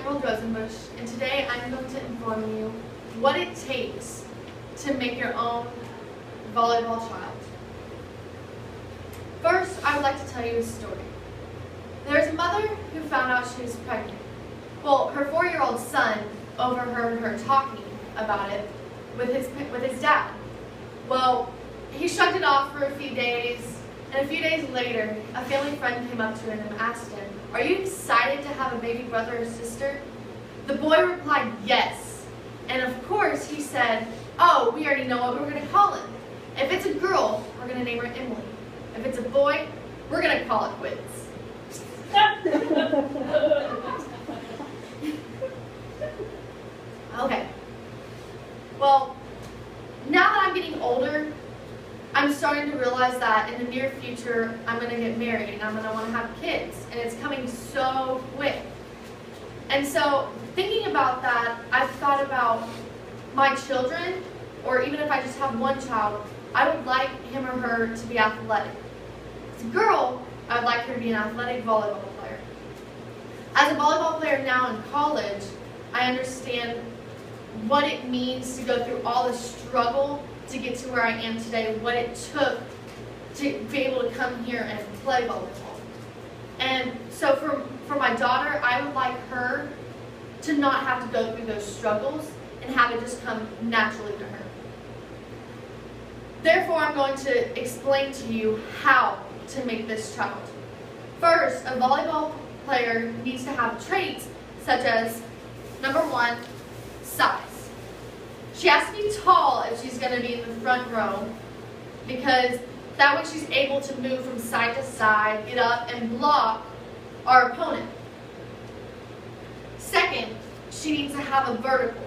and today I'm going to inform you what it takes to make your own volleyball child. First, I would like to tell you a story. There's a mother who found out she was pregnant. Well, her 4-year-old son overheard her talking about it with his dad. Well, he shrugged it off for a few days, and a few days later, a family friend came up to him and asked him, "Are you excited to have a baby brother or sister?" The boy replied, "Yes." And of course, he said, "Oh, we already know what we're going to call him. If it's a girl, we're going to name her Emily. If it's a boy, we're going to call it quits." Okay. Well, now that I'm getting older, I'm starting to realize that in the near future, I'm going to get married and I'm going to want to have kids. And it's coming so quick. And so, thinking about that, I've thought about my children, or even if I just have one child, I would like him or her to be athletic. As a girl, I would like her to be an athletic volleyball player. As a volleyball player now in college, I understand what it means to go through all the struggle to get to where I am today, what it took to be able to come here and play volleyball. And so for my daughter, I would like her to not have to go through those struggles and have it just come naturally to her. Therefore, I'm going to explain to you how to make this child. First, a volleyball player needs to have traits such as, number 1, size. She has to be tall if she's going to be in the front row, because that way she's able to move from side to side, get up, and block our opponent. Second, she needs to have a vertical.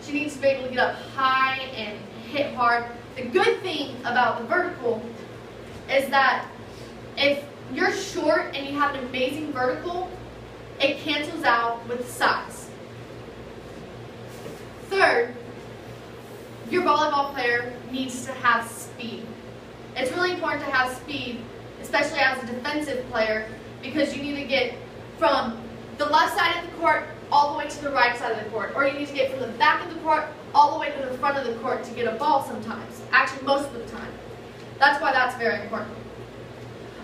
She needs to be able to get up high and hit hard. The good thing about the vertical is that if you're short and you have an amazing vertical, it cancels out with size. Third, your volleyball player needs to have speed. It's really important to have speed, especially as a defensive player, because you need to get from the left side of the court all the way to the right side of the court, or you need to get from the back of the court all the way to the front of the court to get a ball sometimes, actually most of the time. That's why that's very important.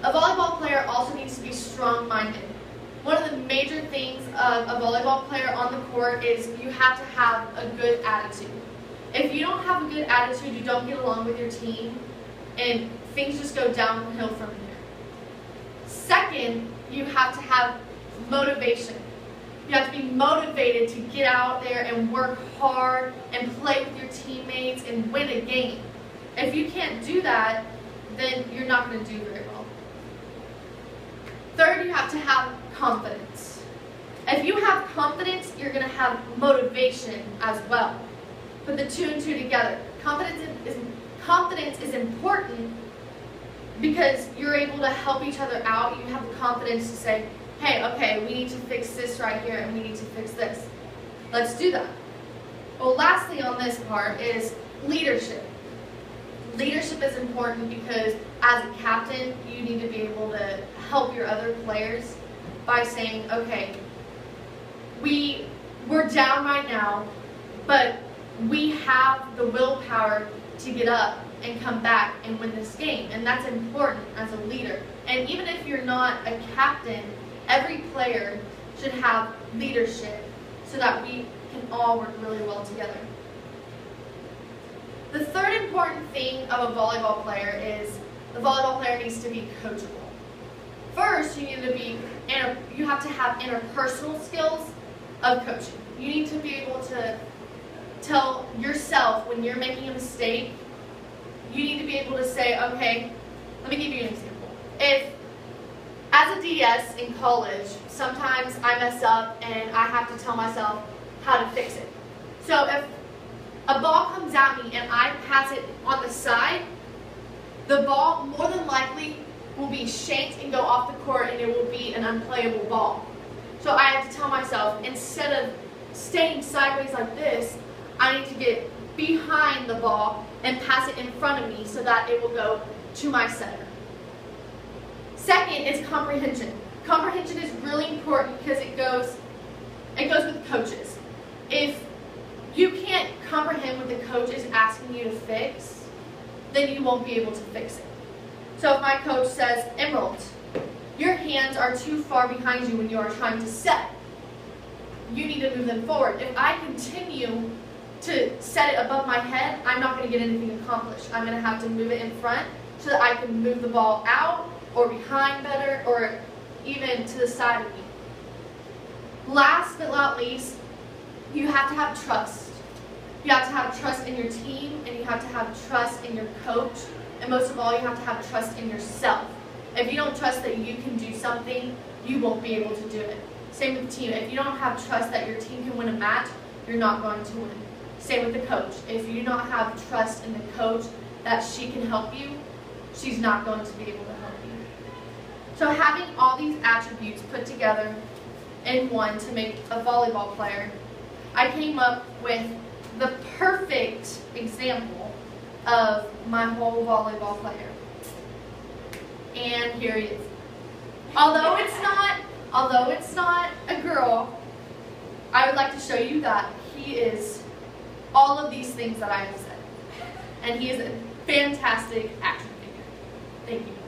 A volleyball player also needs to be strong-minded. One of the major things of a volleyball player on the court is you have to have a good attitude. If you don't have a good attitude, you don't get along with your team, and things just go downhill from here. Second, you have to have motivation. You have to be motivated to get out there and work hard and play with your teammates and win a game. If you can't do that, then you're not going to do very well. Third, you have to have confidence. If you have confidence, you're going to have motivation as well. Put the 2 and 2 together. Confidence is important because you're able to help each other out. You have the confidence to say, hey, okay, we need to fix this right here and we need to fix this. Let's do that. Well, lastly on this part is leadership. Leadership is important because as a captain, you need to be able to help your other players by saying, okay, we're down right now, but we have the willpower to get up and come back and win this game. And that's important as a leader. And even if you're not a captain, every player should have leadership so that we can all work really well together. The third important thing of a volleyball player is the volleyball player needs to be coachable. First, you have to have interpersonal skills of coaching. You need to be able to tell yourself when you're making a mistake. You need to be able to say, okay, let me give you an example. If, as a DS in college, sometimes I mess up and I have to tell myself how to fix it. So if a ball comes at me and I pass it on the side, the ball more than likely will be shanked and go off the court and it will be an unplayable ball. So I have to tell myself, instead of staying sideways like this, I need to get behind the ball and pass it in front of me so that it will go to my center. Second is comprehension. Comprehension is really important because it goes with then you won't be able to fix it. So if my coach says, Emerald, your hands are too far behind you when you are trying to set, you need to move them forward. If I continue to set it above my head, I'm not going to get anything accomplished. I'm going to have to move it in front so that I can move the ball out or behind better or even to the side of me. Last but not least, you have to have trust. You have to have trust in your team, and you have to have trust in your coach, and most of all, you have to have trust in yourself. If you don't trust that you can do something, you won't be able to do it. Same with the team. If you don't have trust that your team can win a match, you're not going to win. Same with the coach. If you do not have trust in the coach that she can help you, she's not going to be able to help you. So having all these attributes put together in one to make a volleyball player, I came up with the perfect example of my whole volleyball player. And here he is. Although it's not a girl, I would like to show you that he is all of these things that I have said. And he is a fantastic action figure. Thank you.